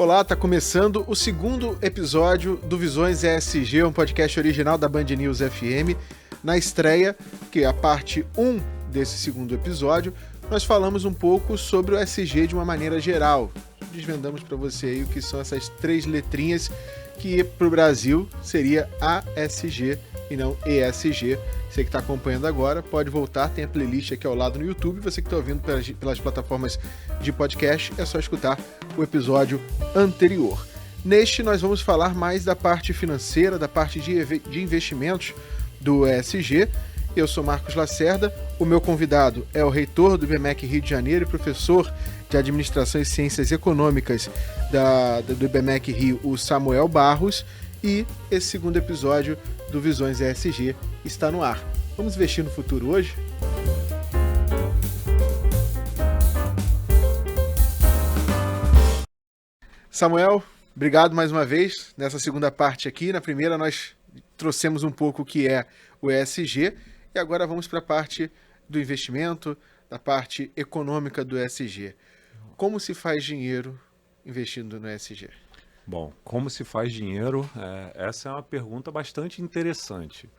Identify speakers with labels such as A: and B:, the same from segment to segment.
A: Olá, tá começando o segundo episódio do Visões ESG, um podcast original da Band News FM. Na estreia, que é a parte 1 desse segundo episódio, nós falamos um pouco sobre o ESG de uma maneira geral. Desvendamos para você aí o que são essas três letrinhas que para o Brasil seria ASG e não ESG. Você que está acompanhando agora pode voltar, tem a playlist aqui ao lado no YouTube. Você que está ouvindo pelas plataformas de podcast, é só escutar o episódio anterior. Neste nós vamos falar mais da parte financeira, da parte de investimentos do ESG. Eu sou Marcos Lacerda, o meu convidado é o reitor do IBMEC Rio de Janeiro e professor de Administração e Ciências Econômicas do IBMEC Rio, o Samuel Barros, e esse segundo episódio do Visões ESG está no ar. Vamos investir no futuro hoje? Samuel, obrigado mais uma vez nessa segunda parte aqui. Na primeira nós trouxemos um pouco o que é o ESG e agora vamos para a parte do investimento, da parte econômica do ESG. Como se faz dinheiro investindo no ESG?
B: Bom, como se faz dinheiro? Essa é uma pergunta bastante interessante.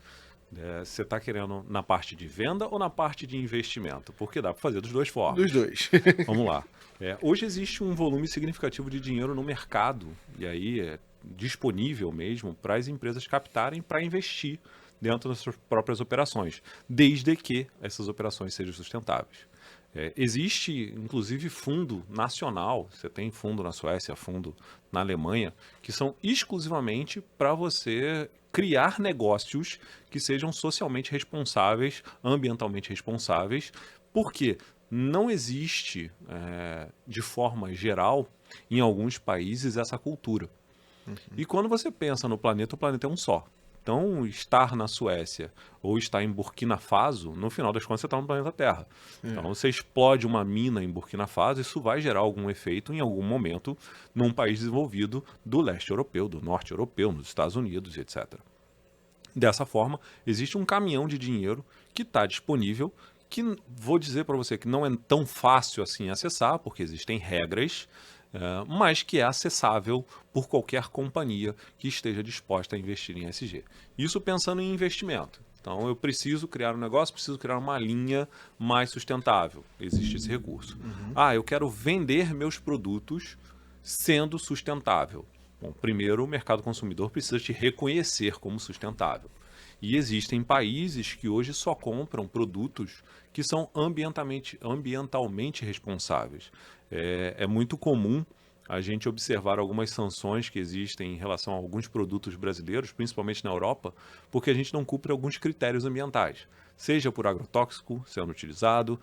B: Você está querendo na parte de venda ou na parte de investimento? Porque dá para fazer dos dois formas.
A: Dos dois.
B: Vamos lá. Hoje existe um volume significativo de dinheiro no mercado, e aí é disponível mesmo para as empresas captarem para investir dentro das suas próprias operações, desde que essas operações sejam sustentáveis. Existe, inclusive, fundo nacional, você tem fundo na Suécia, fundo na Alemanha, que são exclusivamente para você criar negócios que sejam socialmente responsáveis, ambientalmente responsáveis, porque não existe, de forma geral, em alguns países, essa cultura. Uhum. E quando você pensa no planeta, o planeta é um só. Então, estar na Suécia ou estar em Burkina Faso, no final das contas, você está no planeta Terra. Então, você explode uma mina em Burkina Faso, isso vai gerar algum efeito em algum momento num país desenvolvido do leste europeu, do norte europeu, nos Estados Unidos, etc. Dessa forma, existe um caminhão de dinheiro que está disponível, que vou dizer para você que não é tão fácil assim acessar, porque existem regras, mas que é acessável por qualquer companhia que esteja disposta a investir em ESG. Isso pensando em investimento. Então, eu preciso criar um negócio, preciso criar uma linha mais sustentável. Existe esse recurso. Eu quero vender meus produtos sendo sustentável. Bom, primeiro, o mercado consumidor precisa te reconhecer como sustentável. E existem países que hoje só compram produtos que são ambientalmente responsáveis. É muito comum a gente observar algumas sanções que existem em relação a alguns produtos brasileiros, principalmente na Europa, porque a gente não cumpre alguns critérios ambientais. Seja por agrotóxico sendo utilizado,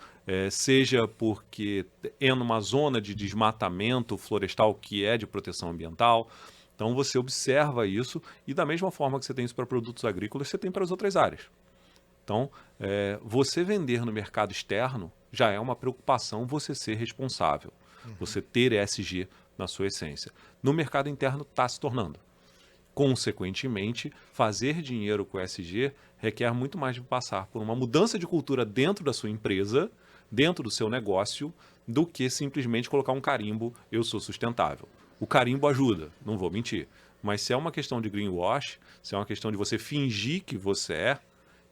B: seja porque é numa zona de desmatamento florestal que é de proteção ambiental. Então você observa isso e da mesma forma que você tem isso para produtos agrícolas, você tem para as outras áreas. Então, você vender no mercado externo já é uma preocupação você ser responsável, você ter ESG na sua essência. No mercado interno está se tornando. Consequentemente, fazer dinheiro com ESG requer muito mais de passar por uma mudança de cultura dentro da sua empresa, dentro do seu negócio, do que simplesmente colocar um carimbo, eu sou sustentável. O carimbo ajuda, não vou mentir. Mas se é uma questão de greenwash, se é uma questão de você fingir que você é,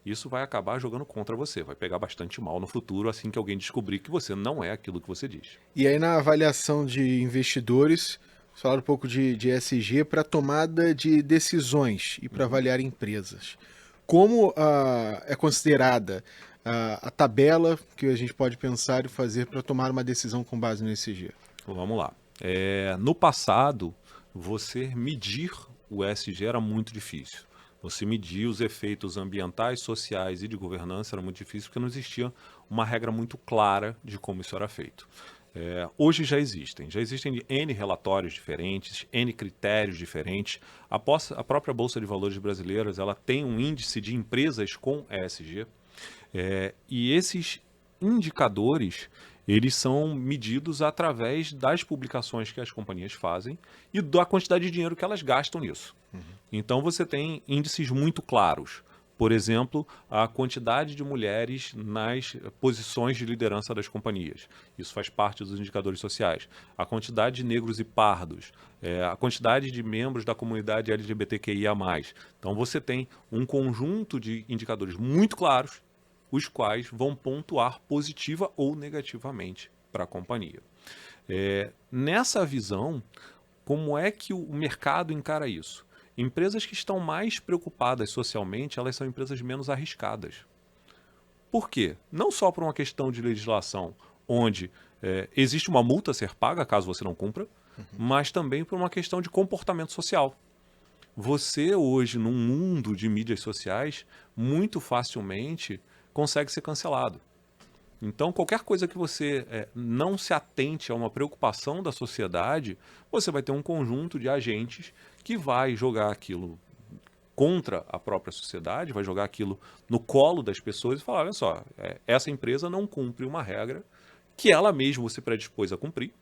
B: isso vai acabar jogando contra você. Vai pegar bastante mal no futuro assim que alguém descobrir que você não é aquilo que você diz.
A: E aí na avaliação de investidores, falar um pouco de ESG para tomada de decisões e para avaliar empresas. Como é considerada a tabela que a gente pode pensar e fazer para tomar uma decisão com base no ESG?
B: Vamos lá. No passado, você medir o ESG era muito difícil. Você medir os efeitos ambientais, sociais e de governança era muito difícil porque não existia uma regra muito clara de como isso era feito. Hoje já existem N relatórios diferentes, N critérios diferentes. A própria Bolsa de Valores brasileiras ela tem um índice de empresas com ESG e esses indicadores eles são medidos através das publicações que as companhias fazem e da quantidade de dinheiro que elas gastam nisso. Então você tem índices muito claros. Por exemplo, a quantidade de mulheres nas posições de liderança das companhias. Isso faz parte dos indicadores sociais. A quantidade de negros e pardos, a quantidade de membros da comunidade LGBTQIA+. Então você tem um conjunto de indicadores muito claros, os quais vão pontuar positiva ou negativamente para a companhia. Nessa visão, como é que o mercado encara isso? Empresas que estão mais preocupadas socialmente, elas são empresas menos arriscadas. Por quê? Não só por uma questão de legislação, onde existe uma multa a ser paga caso você não cumpra, mas também por uma questão de comportamento social. Você hoje, num mundo de mídias sociais, muito facilmente consegue ser cancelado. Então, qualquer coisa que você não se atente a uma preocupação da sociedade, você vai ter um conjunto de agentes que vai jogar aquilo contra a própria sociedade, vai jogar aquilo no colo das pessoas e falar, olha só, essa empresa não cumpre uma regra que ela mesma se predispôs a cumprir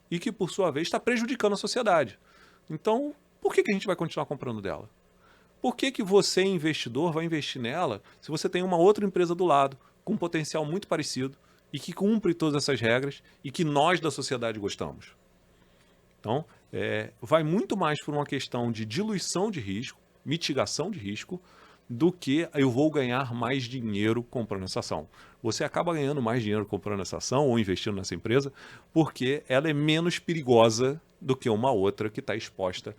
B: e que, por sua vez, está prejudicando a sociedade. Então, por que a gente vai continuar comprando dela? Por que você, investidor, vai investir nela se você tem uma outra empresa do lado, com um potencial muito parecido e que cumpre todas essas regras e que nós da sociedade gostamos? Então, vai muito mais por uma questão de diluição de risco, mitigação de risco, do que eu vou ganhar mais dinheiro comprando essa ação. Você acaba ganhando mais dinheiro comprando essa ação ou investindo nessa empresa porque ela é menos perigosa do que uma outra que está exposta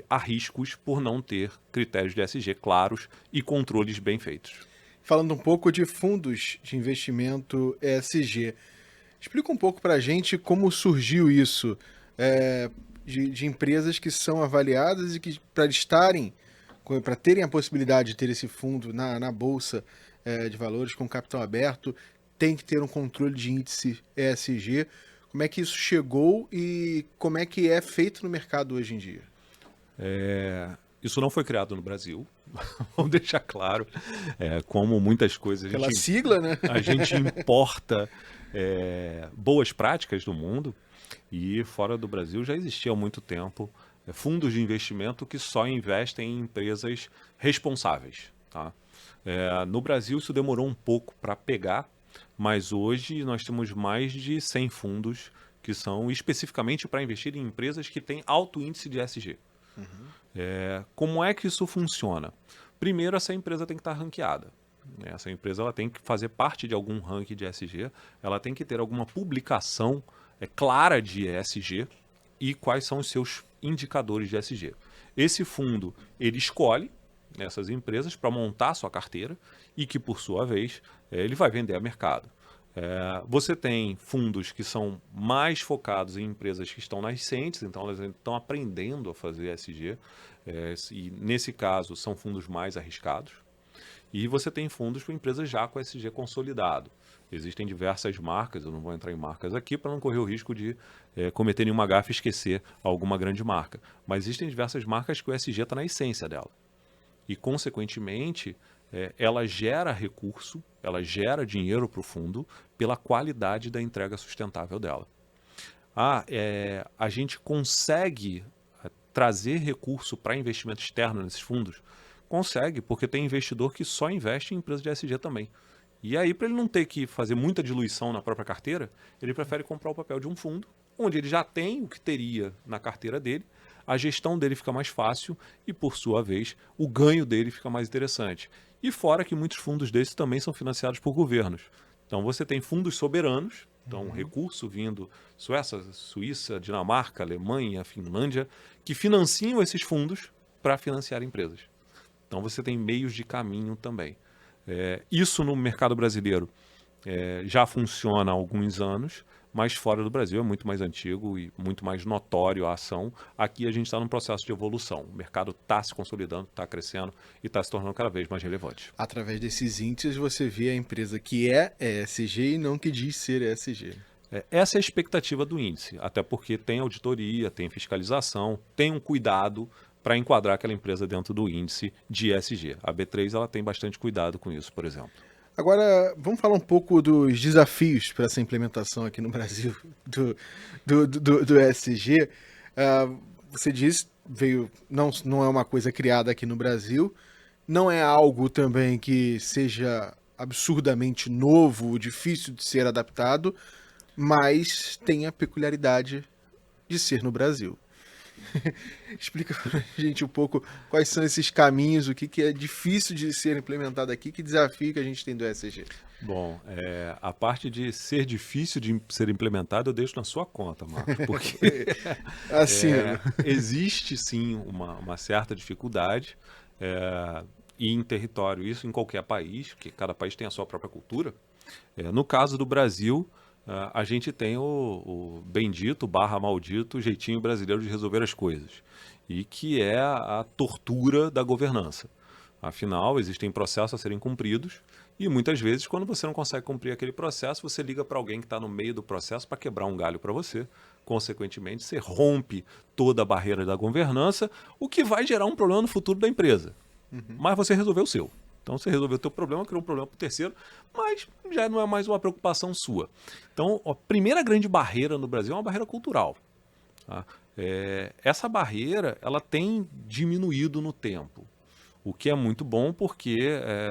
B: a riscos por não ter critérios de ESG claros e controles bem feitos.
A: Falando um pouco de fundos de investimento ESG, explica um pouco para a gente como surgiu isso, de empresas que são avaliadas e que para terem a possibilidade de ter esse fundo na Bolsa de Valores com capital aberto, tem que ter um controle de índice ESG. Como é que isso chegou e como é que é feito no mercado hoje em dia?
B: Isso não foi criado no Brasil, vamos deixar claro. Como muitas coisas...
A: Pela sigla, né?
B: A gente importa boas práticas do mundo e fora do Brasil já existia há muito tempo fundos de investimento que só investem em empresas responsáveis. Tá? No Brasil isso demorou um pouco para pegar, mas hoje nós temos mais de 100 fundos que são especificamente para investir em empresas que têm alto índice de ESG. Como é que isso funciona? Primeiro, essa empresa tem que estar ranqueada. Essa empresa ela tem que fazer parte de algum ranking de ESG, ela tem que ter alguma publicação clara de ESG e quais são os seus indicadores de ESG. Esse fundo ele escolhe essas empresas para montar a sua carteira e que, por sua vez, ele vai vender a mercado. Você tem fundos que são mais focados em empresas que estão nascentes, então elas estão aprendendo a fazer ESG, e nesse caso são fundos mais arriscados. E você tem fundos com empresas já com ESG consolidado. Existem diversas marcas, eu não vou entrar em marcas aqui para não correr o risco de cometer nenhuma gafe e esquecer alguma grande marca. Mas existem diversas marcas que o ESG está na essência dela. E, consequentemente, ela gera recurso, ela gera dinheiro para o fundo pela qualidade da entrega sustentável dela. A gente consegue trazer recurso para investimento externo nesses fundos? Consegue, porque tem investidor que só investe em empresas de ESG também. E aí, para ele não ter que fazer muita diluição na própria carteira, ele prefere comprar o papel de um fundo, onde ele já tem o que teria na carteira dele, a gestão dele fica mais fácil e, por sua vez, o ganho dele fica mais interessante. E fora que muitos fundos desses também são financiados por governos. Então, você tem fundos soberanos, então recurso vindo Suíça, Dinamarca, Alemanha, Finlândia, que financiam esses fundos para financiar empresas. Então, você tem meios de caminho também. Isso no mercado brasileiro já funciona há alguns anos, mas fora do Brasil é muito mais antigo e muito mais notório a ação. Aqui a gente está num processo de evolução. O mercado está se consolidando, está crescendo e está se tornando cada vez mais relevante.
A: Através desses índices você vê a empresa que é ESG e não que diz ser ESG.
B: Essa é a expectativa do índice, até porque tem auditoria, tem fiscalização, tem um cuidado para enquadrar aquela empresa dentro do índice de ESG. A B3 ela tem bastante cuidado com isso, por exemplo.
A: Agora, vamos falar um pouco dos desafios para essa implementação aqui no Brasil do ESG. Você disse, não é uma coisa criada aqui no Brasil, Não é algo também que seja absurdamente novo, difícil de ser adaptado, mas tem a peculiaridade de ser no Brasil. Explica pra gente um pouco quais são esses caminhos, o que é difícil de ser implementado aqui, que desafio que a gente tem do ESG.
B: Bom, a parte de ser difícil de ser implementado eu deixo na sua conta, Marcos, porque
A: Assim,
B: existe sim uma certa dificuldade e em território, isso em qualquer país, porque cada país tem a sua própria cultura. No caso do Brasil, a gente tem o bendito / maldito jeitinho brasileiro de resolver as coisas, e que é a tortura da governança. Afinal, existem processos a serem cumpridos e muitas vezes, quando você não consegue cumprir aquele processo, você liga para alguém que está no meio do processo para quebrar um galho para você. Consequentemente, você rompe toda a barreira da governança, o que vai gerar um problema no futuro da empresa. Mas você resolveu o seu. Então, você resolveu o teu problema, criou um problema para o terceiro, mas já não é mais uma preocupação sua. Então, a primeira grande barreira no Brasil é uma barreira cultural. Tá? Essa barreira ela tem diminuído no tempo, o que é muito bom porque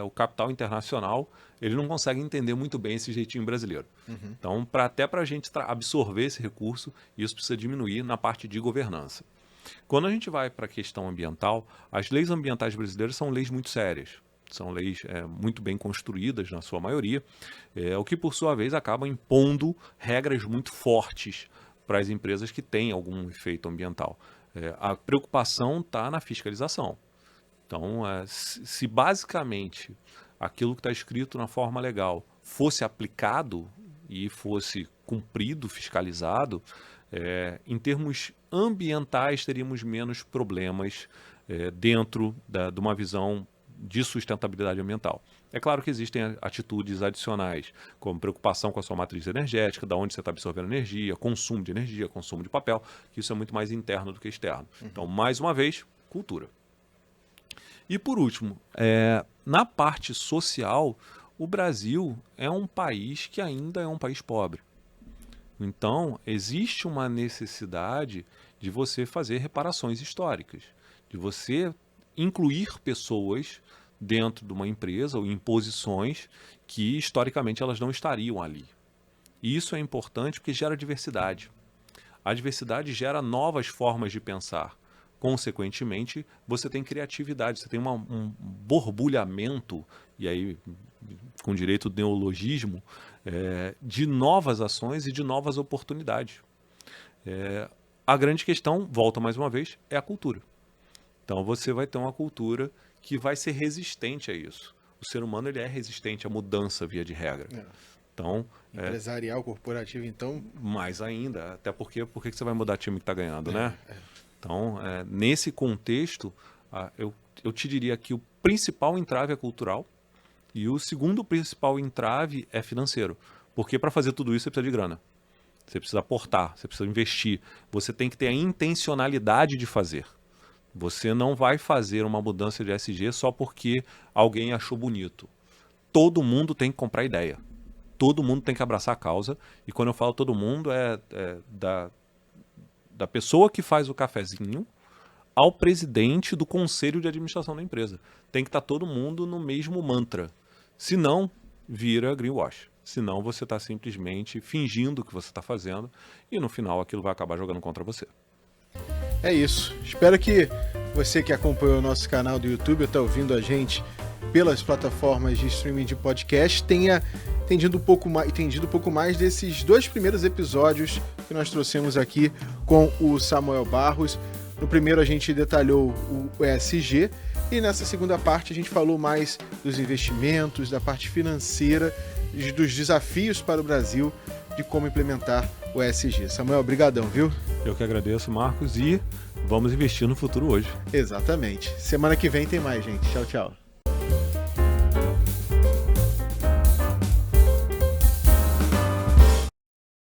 B: o capital internacional ele não consegue entender muito bem esse jeitinho brasileiro. Então, até para a gente absorver esse recurso, isso precisa diminuir na parte de governança. Quando a gente vai para a questão ambiental, as leis ambientais brasileiras são leis muito sérias. São leis muito bem construídas, na sua maioria, o que, por sua vez, acaba impondo regras muito fortes para as empresas que têm algum efeito ambiental. A preocupação está na fiscalização. Então, se basicamente aquilo que está escrito na forma legal fosse aplicado e fosse cumprido, fiscalizado, em termos ambientais teríamos menos problemas dentro de uma visão de sustentabilidade ambiental. É claro que existem atitudes adicionais, como preocupação com a sua matriz energética, da onde você está absorvendo energia, consumo de papel, que isso é muito mais interno do que externo. Então, mais uma vez, cultura. E por último, na parte social, o Brasil é um país que ainda é um país pobre. Então, existe uma necessidade de você fazer reparações históricas, de você incluir pessoas dentro de uma empresa ou em posições que historicamente elas não estariam ali. E isso é importante porque gera diversidade. A diversidade gera novas formas de pensar. Consequentemente, você tem criatividade, você tem um borbulhamento, e aí com direito de neologismo, de novas ações e de novas oportunidades. A grande questão, volta mais uma vez, é a cultura. Então você vai ter uma cultura que vai ser resistente a isso. O ser humano ele é resistente à mudança via de regra. Então,
A: empresarial, corporativo, então...
B: Mais ainda, até porque por que você vai mudar time que está ganhando, né? Então, nesse contexto, eu te diria que o principal entrave é cultural e o segundo principal entrave é financeiro. Porque para fazer tudo isso você precisa de grana. Você precisa aportar, você precisa investir. Você tem que ter a intencionalidade de fazer. Você não vai fazer uma mudança de ESG só porque alguém achou bonito. Todo mundo tem que comprar ideia. Todo mundo tem que abraçar a causa. E quando eu falo todo mundo, da pessoa que faz o cafezinho ao presidente do conselho de administração da empresa. Tem que estar todo mundo no mesmo mantra. Senão, vira greenwash. Senão, você está simplesmente fingindo o que você está fazendo e no final aquilo vai acabar jogando contra você.
A: É isso. Espero que você que acompanhou o nosso canal do YouTube ou está ouvindo a gente pelas plataformas de streaming de podcast tenha entendido um pouco mais desses 2 primeiros episódios que nós trouxemos aqui com o Samuel Barros. No primeiro a gente detalhou o ESG e nessa segunda parte a gente falou mais dos investimentos, da parte financeira, dos desafios para o Brasil, de como implementar o ESG. Samuel, brigadão, viu?
B: Eu que agradeço, Marcos, e vamos investir no futuro hoje.
A: Exatamente. Semana que vem tem mais, gente. Tchau, tchau.